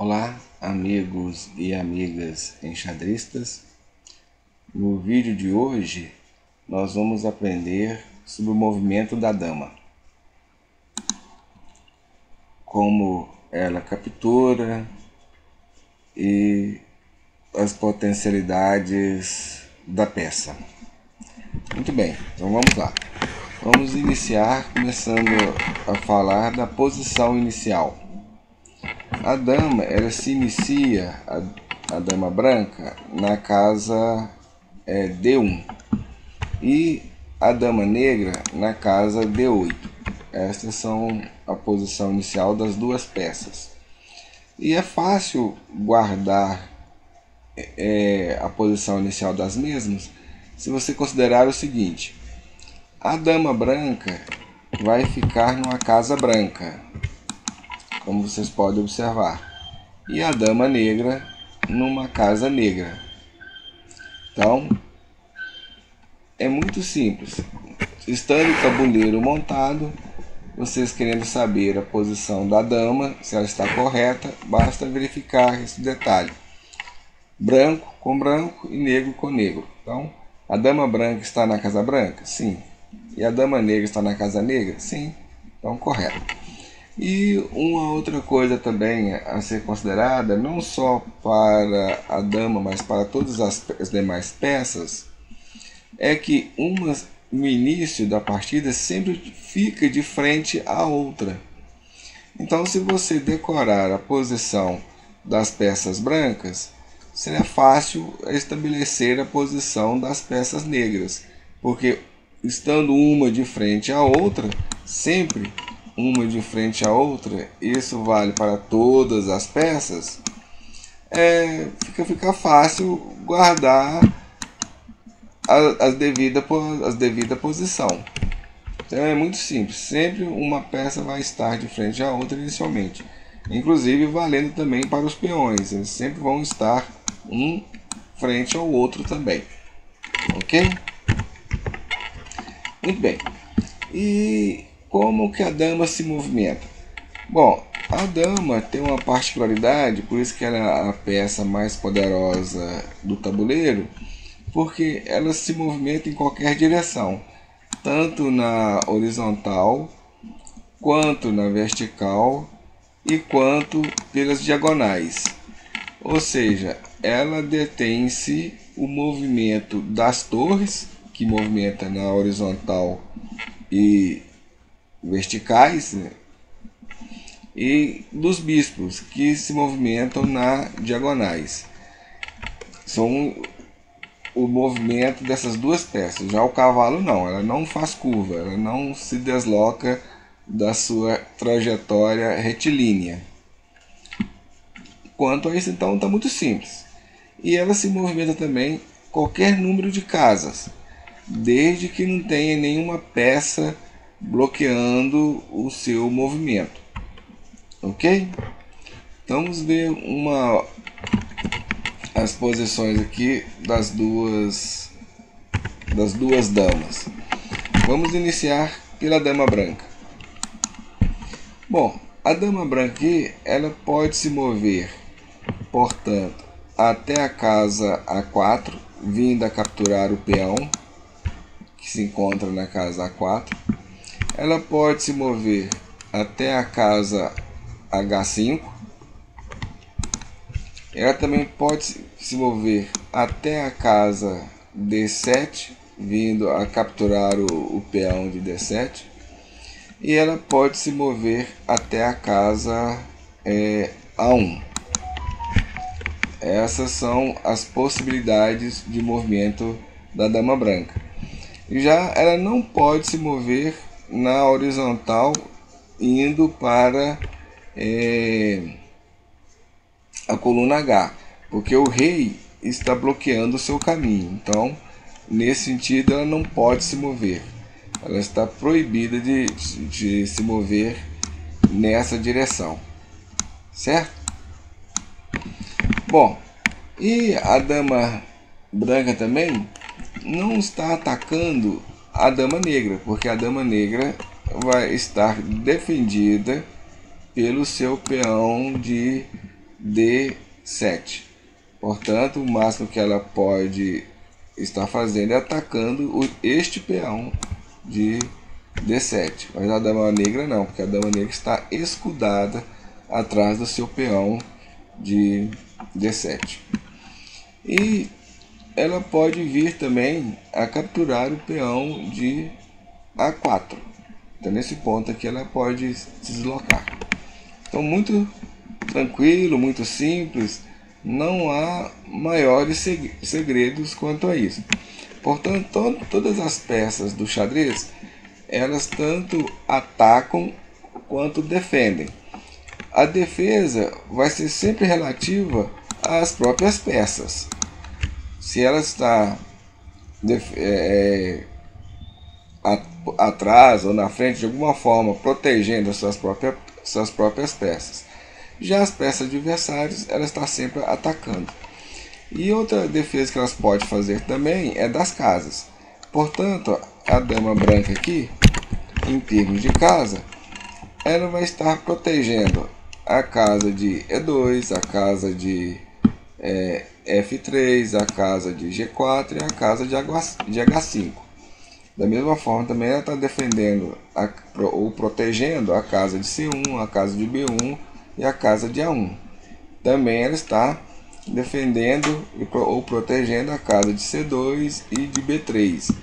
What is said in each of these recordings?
Olá, amigos e amigas enxadristas. No vídeo de hoje, nós vamos aprender sobre o movimento da dama, como ela captura e as potencialidades da peça. Muito bem, então vamos lá. Vamos iniciar começando a falar da posição inicial. A dama, ela se inicia, a dama branca, na casa D1 e a dama negra na casa D8. Estas são a posição inicial das duas peças. E é fácil guardar a posição inicial das mesmas se você considerar o seguinte: a dama branca vai ficar numa casa branca, como vocês podem observar, e a dama negra numa casa negra. Então, é muito simples. Estando o tabuleiro montado, vocês querendo saber a posição da dama, se ela está correta, basta verificar esse detalhe. Branco com branco e negro com negro. Então, a dama branca está na casa branca? Sim. E a dama negra está na casa negra? Sim. Então, correto. E uma outra coisa também a ser considerada, não só para a dama, mas para todas as demais peças, é que uma no início da partida sempre fica de frente à outra. Então, se você decorar a posição das peças brancas, será fácil estabelecer a posição das peças negras, porque estando uma de frente à outra, sempre uma de frente à outra, isso vale para todas as peças, fica fácil guardar a devida posição. Então é muito simples, sempre uma peça vai estar de frente à outra inicialmente, inclusive valendo também para os peões, eles sempre vão estar um frente ao outro também, ok? Muito bem. E como que a dama se movimenta? Bom, a dama tem uma particularidade, por isso que ela é a peça mais poderosa do tabuleiro, porque ela se movimenta em qualquer direção, tanto na horizontal, quanto na vertical e quanto pelas diagonais. Ou seja, ela detém em si o movimento das torres, que movimenta na horizontal e verticais, né? E dos bispos, que se movimentam na diagonais. São o movimento dessas duas peças. Já o cavalo não, ela não faz curva, ela não se desloca da sua trajetória retilínea. Quanto a isso, então, está muito simples. E ela se movimenta também qualquer número de casas, desde que não tenha nenhuma peça bloqueando o seu movimento. Ok? Então vamos ver as posições aqui das duas damas. Vamos iniciar pela dama branca. Bom, a dama branca aqui, ela pode se mover, portanto, até a casa A4, vindo a capturar o peão que se encontra na casa A4. Ela pode se mover até a casa H5. Ela também pode se mover até a casa D7, vindo a capturar o peão de D7. E ela pode se mover até a casa A1. Essas são as possibilidades de movimento da dama branca. Já ela não pode se mover na horizontal indo para a coluna H, porque o rei está bloqueando o seu caminho. Então, nesse sentido, ela não pode se mover. Ela está proibida de se mover nessa direção, certo? Bom, e a dama branca também não está atacando a dama negra, porque a dama negra vai estar defendida pelo seu peão de D7. Portanto, o máximo que ela pode estar fazendo é atacando este peão de D7. Mas a dama negra não, porque a dama negra está escudada atrás do seu peão de D7. E ela pode vir também a capturar o peão de A4. Então nesse ponto aqui ela pode se deslocar. Então muito tranquilo, muito simples, não há maiores segredos quanto a isso. Portanto, todas as peças do xadrez, elas tanto atacam quanto defendem. A defesa vai ser sempre relativa às próprias peças. Se ela está atrás ou na frente, de alguma forma, protegendo as suas próprias peças. Já as peças adversárias, ela está sempre atacando. E outra defesa que elas podem fazer também é das casas. Portanto, a dama branca aqui, em termos de casa, ela vai estar protegendo a casa de E2, a casa de F3, a casa de G4 e a casa de H5. Da mesma forma, também ela está defendendo ou protegendo a casa de C1, a casa de B1 e a casa de A1. Também ela está defendendo ou protegendo a casa de C2 e de B3.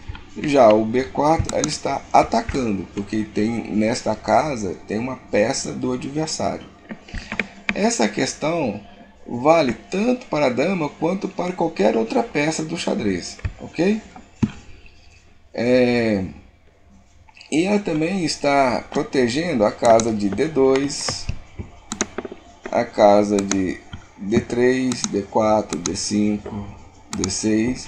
Já o B4 ela está atacando, porque nesta casa tem uma peça do adversário. Essa questão vale tanto para a dama quanto para qualquer outra peça do xadrez, ok? E ela também está protegendo a casa de D2, a casa de D3, D4, D5, D6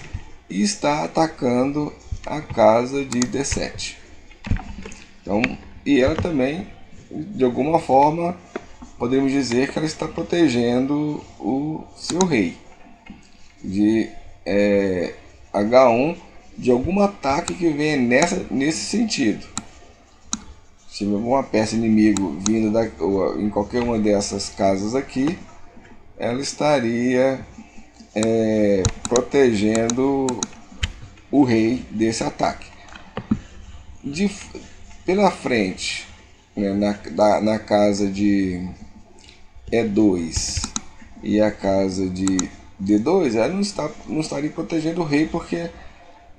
e está atacando a casa de D7. Então, e ela também, de alguma forma, podemos dizer que ela está protegendo o seu rei de H1 de algum ataque que venha nesse sentido. Se alguma peça inimigo vindo em qualquer uma dessas casas aqui, ela estaria protegendo o rei desse ataque. Pela frente, né, na casa de E2 e a casa de D2, ela não estaria protegendo o rei porque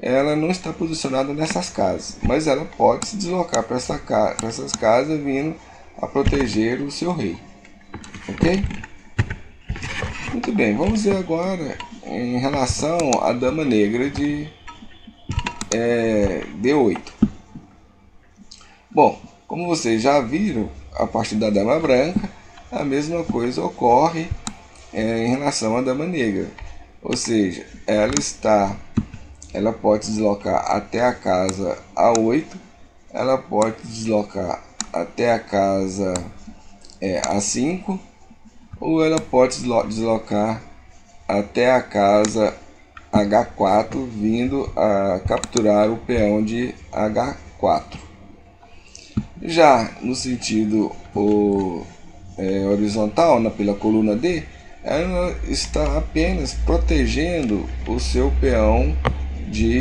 ela não está posicionada nessas casas, mas ela pode se deslocar para essas casas vindo a proteger o seu rei, ok? Muito bem, vamos ver agora em relação à dama negra de D8. Bom, como vocês já viram, a partir da dama branca, a mesma coisa ocorre em relação à dama negra, ou seja, ela pode se deslocar até a casa A8, ela pode deslocar até a casa A5, ou ela pode se deslocar até a casa H4, vindo a capturar o peão de H4. Já no sentido horizontal, pela coluna D, ela está apenas protegendo o seu peão de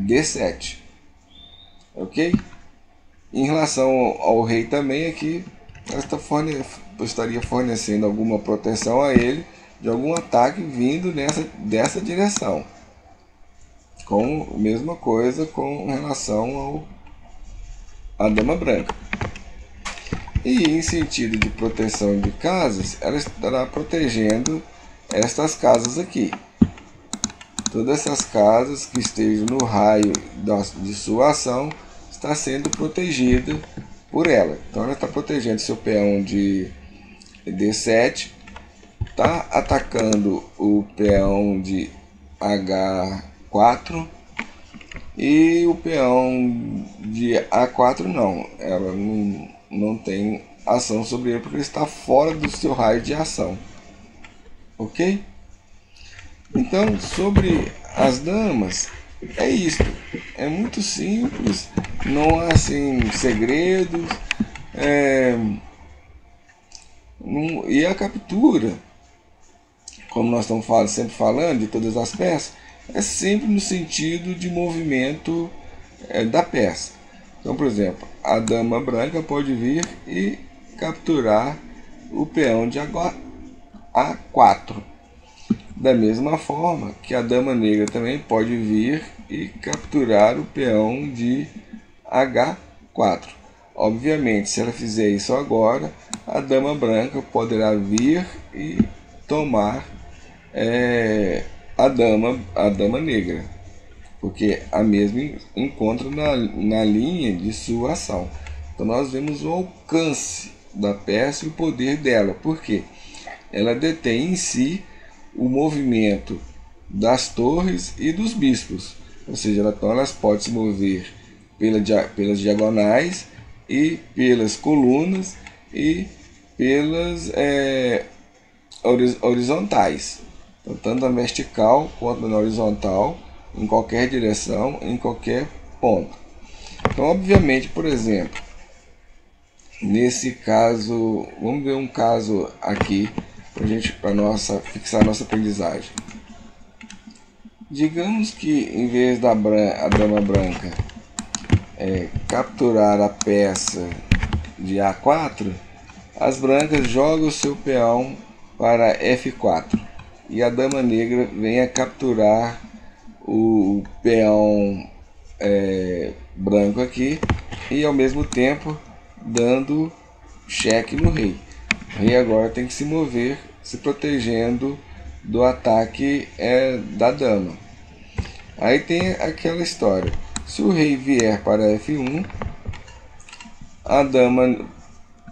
D7, ok? Em relação ao rei também aqui, ela estaria fornecendo alguma proteção a ele de algum ataque vindo dessa direção. Com a mesma coisa com relação à dama branca. E em sentido de proteção de casas, ela estará protegendo estas casas aqui. Todas essas casas que estejam no raio de sua ação está sendo protegida por ela. Então ela está protegendo seu peão de D7, está atacando o peão de H4 e o peão de A4 não. Ela não tem ação sobre ele porque ele está fora do seu raio de ação. Ok? Então, sobre as damas, é isso. É muito simples, não há assim segredos, E a captura, como nós estamos sempre falando de todas as peças, é sempre no sentido de movimento da peça. Então, por exemplo, a dama branca pode vir e capturar o peão de A4. Da mesma forma que a dama negra também pode vir e capturar o peão de H4. Obviamente, se ela fizer isso agora, a dama branca poderá vir e tomar a dama negra, porque a mesma encontra na linha de sua ação. Então nós vemos o alcance da peça e o poder dela, porque ela detém em si o movimento das torres e dos bispos, ou seja, elas podem se mover pelas diagonais e pelas colunas e pelas horizontais, então, tanto na vertical quanto na horizontal, em qualquer direção, em qualquer ponto. Então, obviamente, por exemplo, nesse caso, vamos ver um caso aqui para fixar nossa aprendizagem. Digamos que em vez da dama branca capturar a peça de A4, as brancas jogam o seu peão para F4 e a dama negra vem a capturar o peão branco aqui e ao mesmo tempo dando cheque no rei. O rei agora tem que se mover, se protegendo do ataque da dama. Aí tem aquela história: se o rei vier para F1, a dama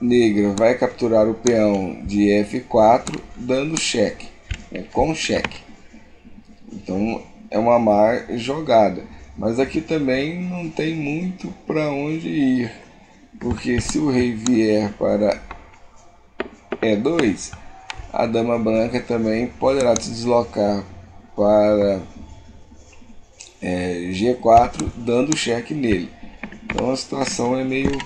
negra vai capturar o peão de F4 dando cheque, com cheque. Então é uma má jogada, mas aqui também não tem muito para onde ir, porque se o rei vier para E2, a dama branca também poderá se deslocar para G4 dando cheque nele. Então a situação é meio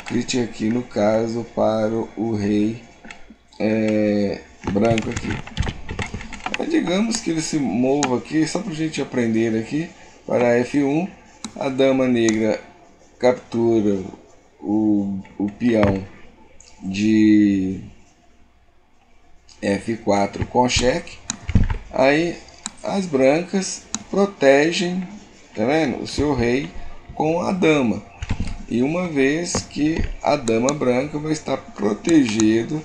crítica aqui no caso para o rei branco aqui. Digamos que ele se mova aqui, só para a gente aprender aqui, para F1, a dama negra captura o peão de F4 com cheque. Aí as brancas protegem, tá vendo, o seu rei com a dama. E uma vez que a dama branca vai estar protegido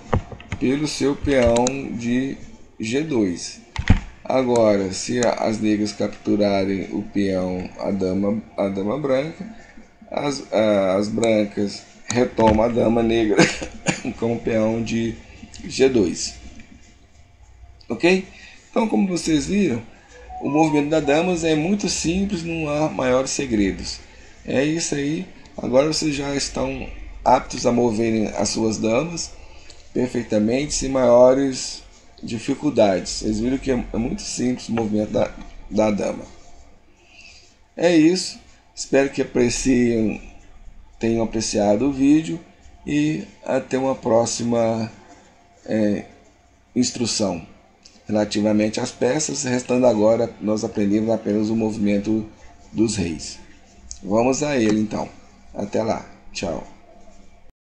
pelo seu peão de G2. Agora, se as negras capturarem o peão, a dama branca, as brancas retomam a dama negra como peão de G2. Ok? Então, como vocês viram, o movimento das damas é muito simples, não há maiores segredos. É isso aí. Agora vocês já estão aptos a moverem as suas damas perfeitamente, sem maiores dificuldades. Vocês viram que é muito simples o movimento da dama. É isso. Espero que tenham apreciado o vídeo e até uma próxima instrução relativamente às peças, restando agora nós aprendemos apenas o movimento dos reis. Vamos a ele então. Até lá. Tchau.